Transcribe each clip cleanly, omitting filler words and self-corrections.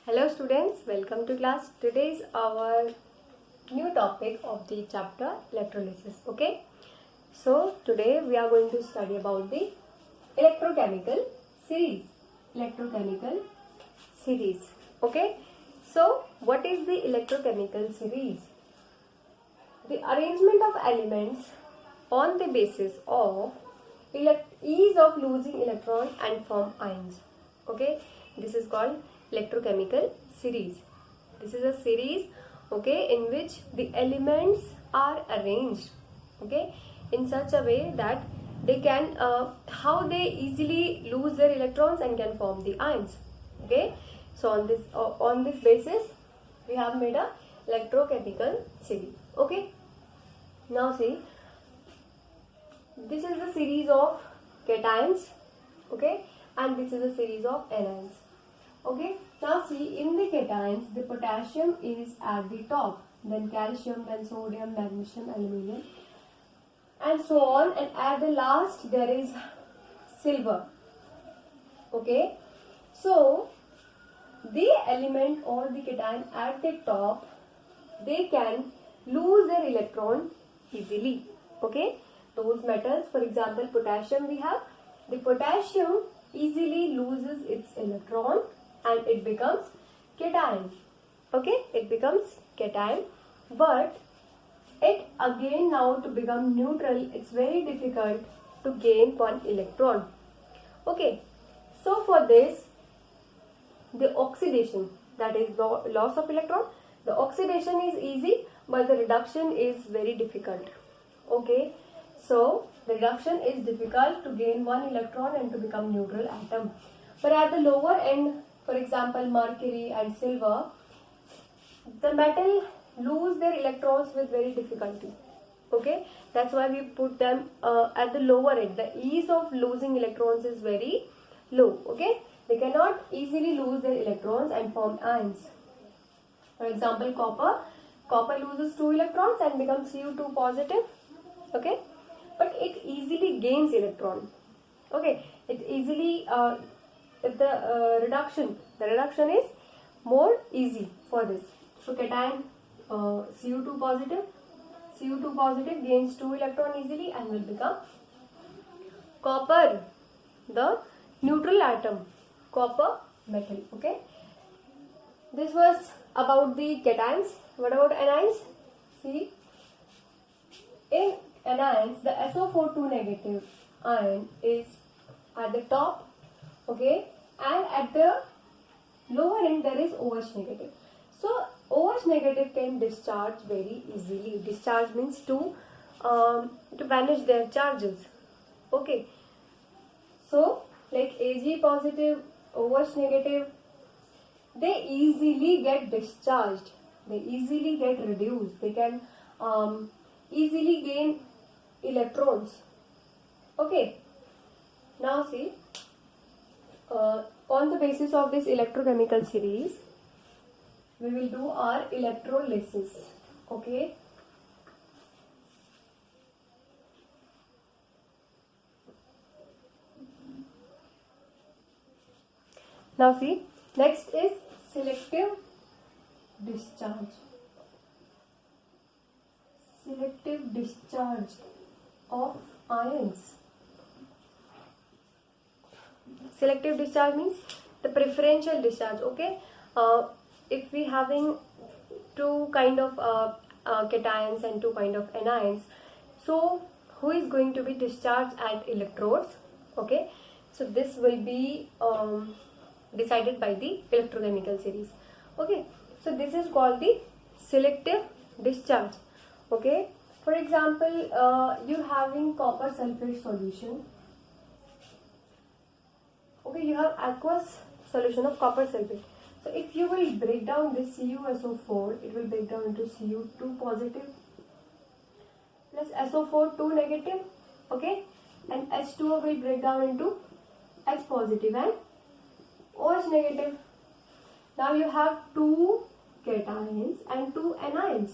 Hello students, welcome to class. Today is our new topic of the chapter electrolysis. Okay, so today we are going to study about the electrochemical series. Electrochemical series. Okay, so what is the electrochemical series? The arrangement of elements on the basis of ease of losing electron and form ions. Okay, this is called electrochemical series. This is a series, okay, in which the elements are arranged, okay, in such a way that they can how they easily lose their electrons and can form the ions. Okay, so on this basis we have made a electrochemical series. Okay, now see, this is the series of cations, okay, and this is a series of anions. Okay, now see, in the cations the potassium is at the top, then calcium, then sodium, magnesium, aluminium, and so on, and at the last there is silver. Okay, so the element or the cation at the top, they can lose their electron easily. Okay, those metals, for example potassium, we have the potassium easily loses its electron and it becomes cation. Okay, it becomes cation, but it again, now to become neutral, it's very difficult to gain one electron. Okay, so for this, the oxidation, that is the loss of electron, the oxidation is easy, but the reduction is very difficult. Okay, so the reduction is difficult to gain one electron and to become neutral atom. But at the lower end, for example mercury and silver, the metal lose their electrons with very difficulty. Okay, that's why we put them at the lower end. The ease of losing electrons is very low. Okay, they cannot easily lose their electrons and form ions. For example copper loses 2 electrons and becomes Cu2 positive. Okay, but it easily gains electron. Okay, it easily if the reduction is more easy for this. So cation Cu2 positive gains 2 electron easily and will become copper, the neutral atom, copper metal. Okay, this was about the cations. What about anions? See, in anions the SO42 negative ion is at the top. Okay, and at the lower end there is OH negative. So OH negative can discharge very easily. Discharge means to vanish their charges. Okay, so like Ag positive, OH negative, they easily get discharged, they easily get reduced, they can easily gain electrons. Okay, now see, on the basis of this electrochemical series, we will do our electrolysis. Okay, now see, next is selective discharge. Selective discharge of ions. Selective discharge means the preferential discharge. Okay, if we having two kind of cations and two kind of anions, so who is going to be discharged at electrodes? Okay, so this will be decided by the electrochemical series. Okay, so this is called the selective discharge. Okay, for example you having copper sulfate solution. Okay, you have aqueous solution of copper sulfate. So if you will break down this CuSO4, it will break down into Cu2 positive plus SO4 2 negative. Okay, and H2O will break down into H positive and OH negative. Now you have two cations and two anions.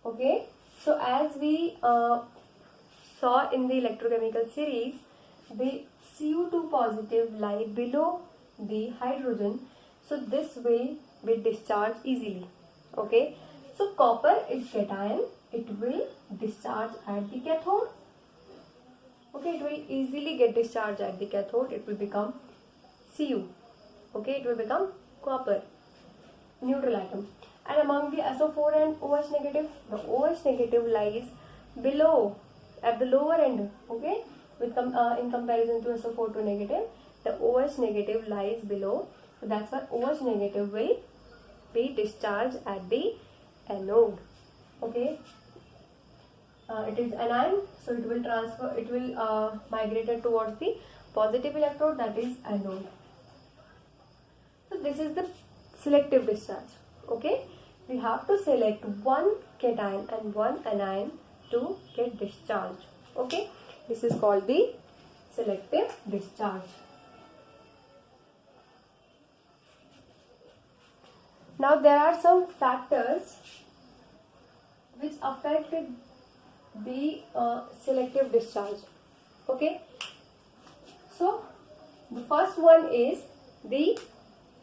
Okay, so as we saw in the electrochemical series, the Cu2 positive lie below the hydrogen, so this will be discharged easily. Okay, so copper is cation, it will discharge at the cathode. Okay, it will easily get discharged at the cathode, it will become Cu. Okay, it will become copper, neutral atom. And among the SO4 and OH negative, the OH negative lies below, at the lower end. Okay, in comparison to SO4 negative, the OH negative lies below. So that's why OH negative will be discharged at the anode. Okay, it is anion, so it will migrate towards the positive electrode, that is anode. So this is the selective discharge. Okay, we have to select one cation and one anion to get discharged. Okay, this is called the selective discharge. Now there are some factors which affect the selective discharge. Okay, so the first one is the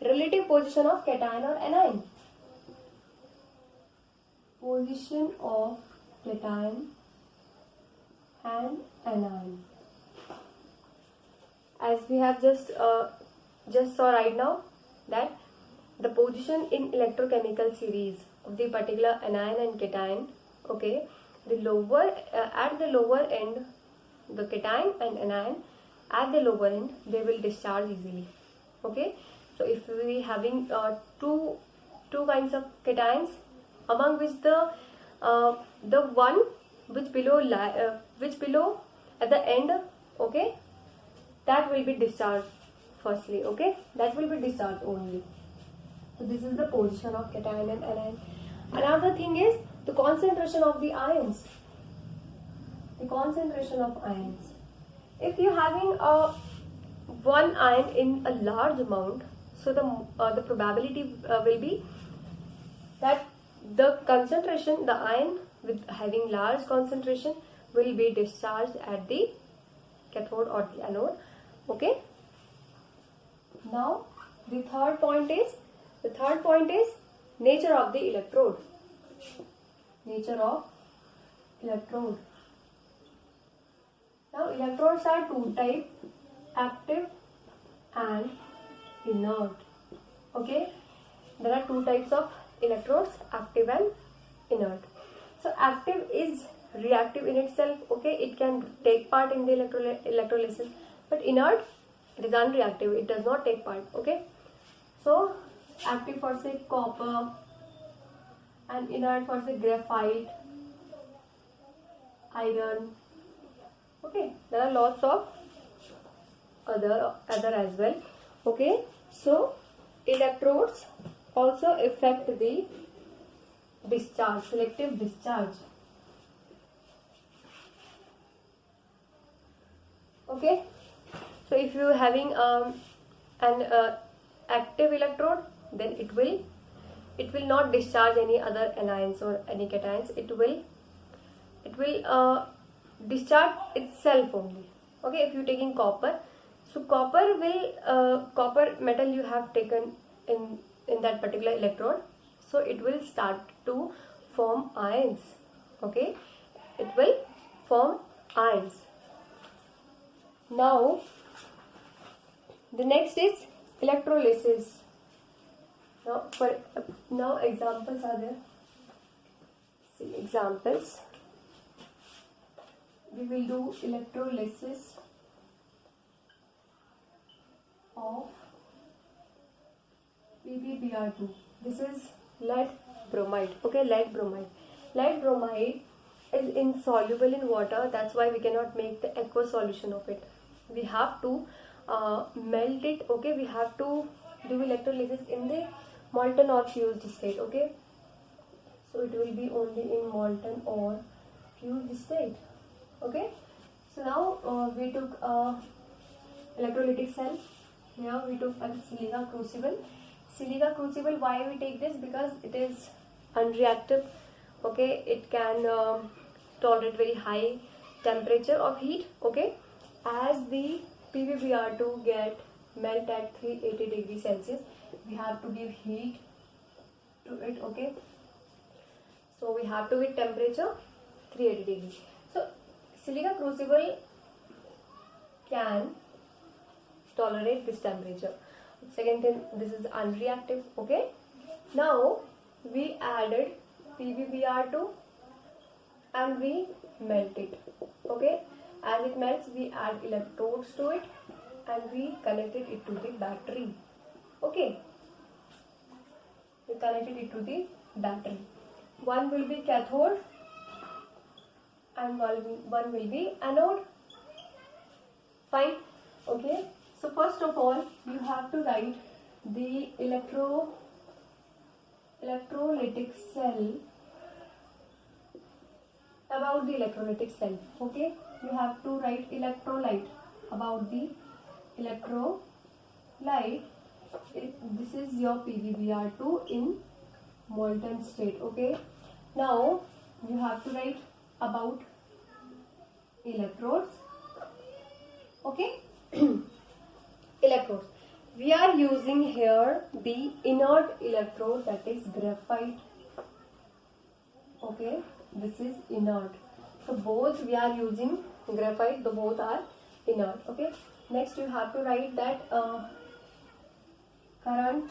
relative position of cation or anion. Position of cation and anion. As we have just saw right now, that the position in electrochemical series of the particular anion and cation. Okay, the lower at the lower end, the cation and anion at the lower end, they will discharge easily. Okay, so if we having two kinds of cations, among which the one which below at the end, okay, that will be discharged firstly. Okay, that will be discharged only. So this is the position of cation and anion. Another thing is the concentration of the ions. The concentration of ions. If you having one ion in a large amount, so the probability will be that the concentration, the ion with having large concentration will be discharged at the cathode or the anode. Okay. Now the third point is nature of the electrode. Nature of electrode. Now electrodes are two types, active and inert. Okay, there are two types of electrodes, active and inert. So active is reactive in itself. Okay, it can take part in the electrolysis, but inert, it is unreactive, it does not take part. Okay, so active for say copper and inert for say graphite, iron. Okay, there are lots of other as well. Okay, so electrodes also affect the discharge, selective discharge. Okay, so if you having an active electrode, then it will not discharge any other anions or any cations. It will discharge itself only. Okay, if you taking copper, so copper metal you have taken in that particular electrode, so it will start to form ions. Okay, it will form ions. Now the next is electrolysis. Now examples are there. See examples. We will do electrolysis of PbBr2. This is lead bromide. Okay, lead bromide. Lead bromide is insoluble in water. That's why we cannot make the aqueous solution of it. We have to melt it. Okay, we have to do electrolysis in the molten or fused state. Okay, so it will be only in molten or fused state. Okay, so now we took electrolytic cell. Here we took a silica crucible. Silica crucible, why we take this? Because it is unreactive. Okay, it can tolerate very high temperature of heat. Okay, as the PbBr2 get melt at 380 degrees Celsius. We have to give heat to it. Okay, so we have to give temperature 380 degrees. So silica crucible can tolerate this temperature. Second thing, this is unreactive. Okay, now we added PbBr2 and we melt it. Okay, as it melts, we add electrodes to it and we connected it to the battery. Okay, we connected it to the battery. One will be cathode and one will be anode. Fine. Okay, so first of all, you have to write the electrolytic cell. About the electrolytic cell. Okay, you have to write electrolyte. About the electrolyte, this is your PbBr2 in molten state. Okay, now you have to write about electrodes. Okay, electrodes. We are using here the inert electrode, that is graphite. Okay, this is inert. So both we are using graphite, the both are inert. Okay, next you have to write that current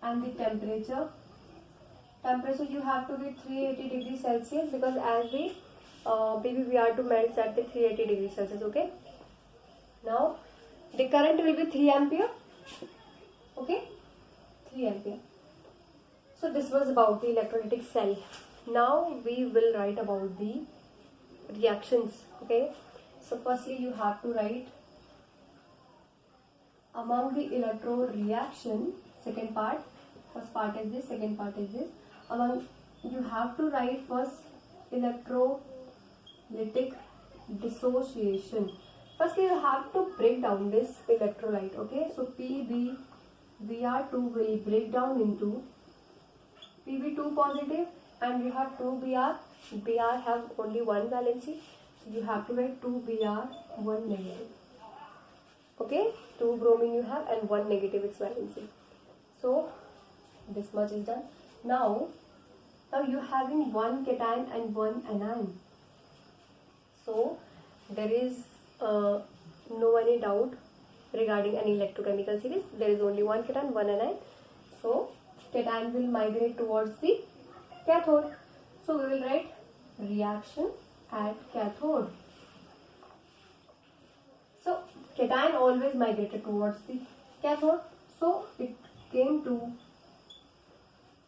and the temperature. Temperature you have to be 380 degrees Celsius because as the PbBr2 melts at the 380 degrees Celsius. Okay, now the current will be 3 ampere. Okay, 3 ampere. So this was about the electrolytic cell. Now we will write about the reactions. Okay, so firstly you have to write among the electrode reaction. Second part, first part is this, second part is this. Among, you have to write first electrolytic dissociation. Firstly you have to break down this electrolyte. Okay, so PbBr2 will break down into Pb2 positive and you have 2 Br. Br have only one valency, so you have to write 2 Br, 1 negative. Okay, 2 bromine you have and 1 negative its valency. So this much is done. Now you having 1 cation and 1 anion. So there is no any doubt regarding an electrochemical series. There is only 1 cation, 1 anion. So cation will migrate towards the cathode. So we will write reaction at cathode. So cation always migrated towards the cathode. So it came to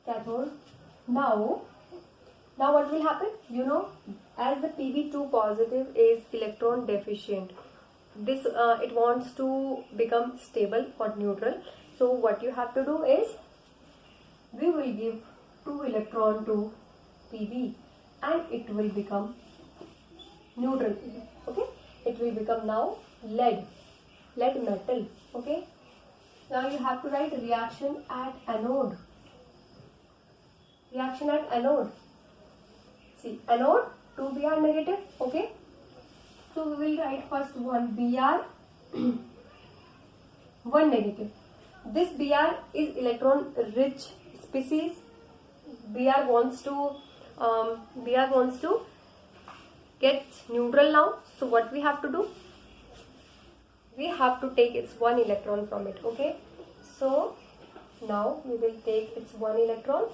cathode. Now what will happen? You know, as the Pb2 positive is electron deficient, this it wants to become stable or neutral. So what you have to do is we will give 2 electron to Pb and it will become neutral. Okay, it will become now lead metal. Okay, now you have to write reaction at anode. Reaction at anode. See, anode 2 Br negative. Okay, so we will write first 1 Br 1 negative. This Br is electron rich species. Br wants to get neutral now. So what we have to do? We have to take its 1 electron from it. Okay, so now we will take its 1 electron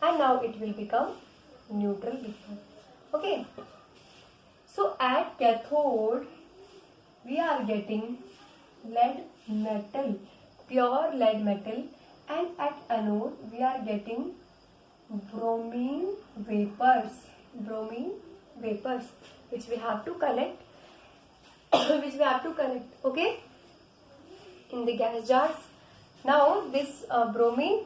and now it will become neutral. Okay, so at cathode we are getting lead metal, pure lead metal, and at anode we are getting bromine vapors, which we have to collect okay, in the gas jars. Now this bromine,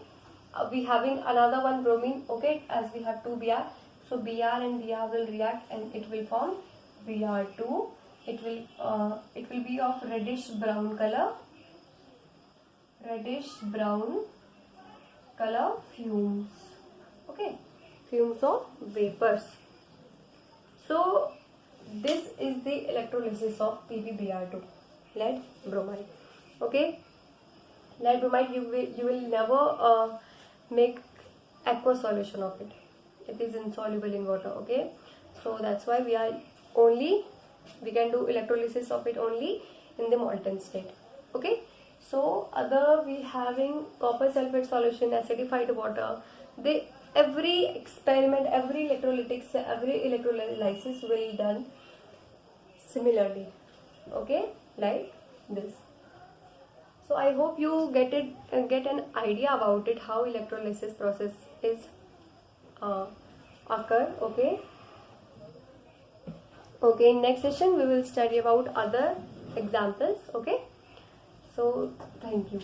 we having another one bromine. Okay, as we have 2 Br, so Br and Br will react and it will form Br2. It will be of reddish brown color fumes. Okay, fumes of vapors. So this is the electrolysis of PbBr2, lead bromide. Okay, lead bromide you will never make aqueous solution of it. It is insoluble in water. Okay, so that's why we can do electrolysis of it only in the molten state. Okay, so other we having copper sulfate solution, acidified water. Every experiment, every electrolytics, every electrolysis will done similarly. Okay, like this. So I hope you get an idea about it, how electrolysis process is occur. Okay. Okay, in next session we will study about other examples. Okay, so thank you.